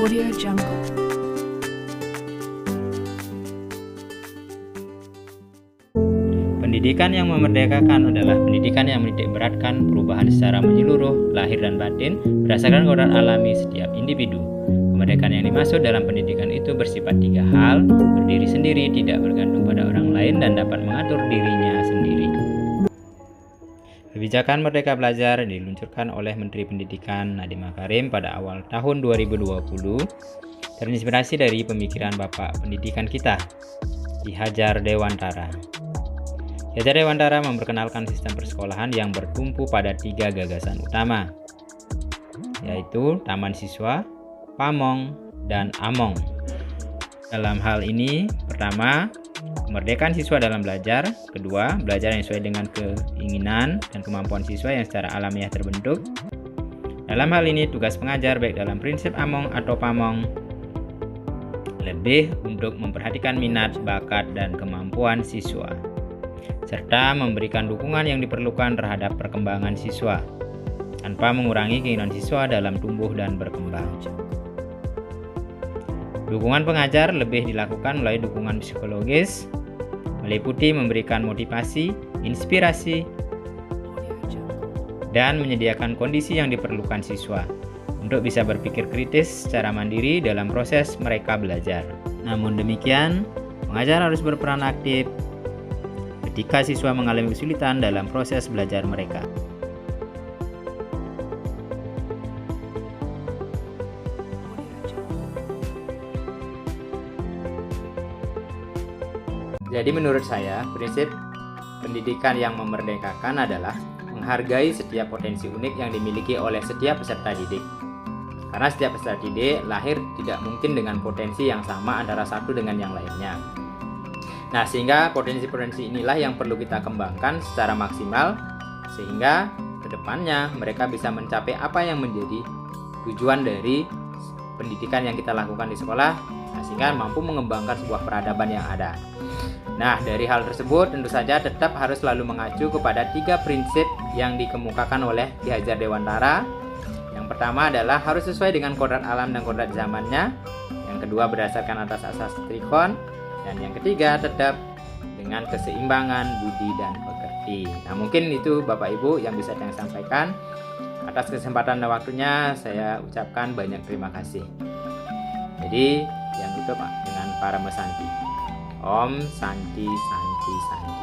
Audio Jungle. Pendidikan yang memerdekakan adalah pendidikan yang menitik beratkan perubahan secara menyeluruh, lahir dan batin, berdasarkan kodrat alami setiap individu. Kemerdekaan yang dimaksud dalam pendidikan itu bersifat 3 hal: berdiri sendiri, tidak bergantung pada orang lain, dan dapat mengatur dirinya sendiri. Kebijakan Merdeka Belajar diluncurkan oleh Menteri Pendidikan Nadiem Makarim pada awal tahun 2020, terinspirasi dari pemikiran Bapak Pendidikan kita, Ki Hajar Dewantara. Ki Hajar Dewantara memperkenalkan sistem persekolahan yang bertumpu pada 3 gagasan utama, yaitu Taman Siswa, Pamong, dan Among. Dalam hal ini, pertama, kemerdekaan siswa dalam belajar. Kedua, belajar yang sesuai dengan keinginan dan kemampuan siswa yang secara alamiah terbentuk. Dalam hal ini, tugas pengajar baik dalam prinsip Among atau Pamong lebih untuk memperhatikan minat, bakat, dan kemampuan siswa, serta memberikan dukungan yang diperlukan terhadap perkembangan siswa, tanpa mengurangi keinginan siswa dalam tumbuh dan berkembang. Dukungan pengajar lebih dilakukan melalui dukungan psikologis, meliputi memberikan motivasi, inspirasi, dan menyediakan kondisi yang diperlukan siswa untuk bisa berpikir kritis secara mandiri dalam proses mereka belajar. Namun demikian, pengajar harus berperan aktif ketika siswa mengalami kesulitan dalam proses belajar mereka. Jadi menurut saya, prinsip pendidikan yang memerdekakan adalah menghargai setiap potensi unik yang dimiliki oleh setiap peserta didik. Karena setiap peserta didik lahir tidak mungkin dengan potensi yang sama antara satu dengan yang lainnya. Nah, sehingga potensi-potensi inilah yang perlu kita kembangkan secara maksimal, sehingga kedepannya mereka bisa mencapai apa yang menjadi tujuan dari pendidikan yang kita lakukan di sekolah, sehingga mampu mengembangkan sebuah peradaban yang ada. Nah, dari hal tersebut tentu saja tetap harus selalu mengacu kepada 3 prinsip yang dikemukakan oleh Ki Hajar Dewantara. Yang pertama adalah harus sesuai dengan kodrat alam dan kodrat zamannya. Yang kedua berdasarkan atas asas trikon. Dan yang ketiga tetap dengan keseimbangan budi dan pekerti. Nah, mungkin itu Bapak Ibu yang bisa saya sampaikan. Atas kesempatan dan waktunya saya ucapkan banyak terima kasih. Jadi, yang tutup dengan para mesanti. Om Santi Santi Santi.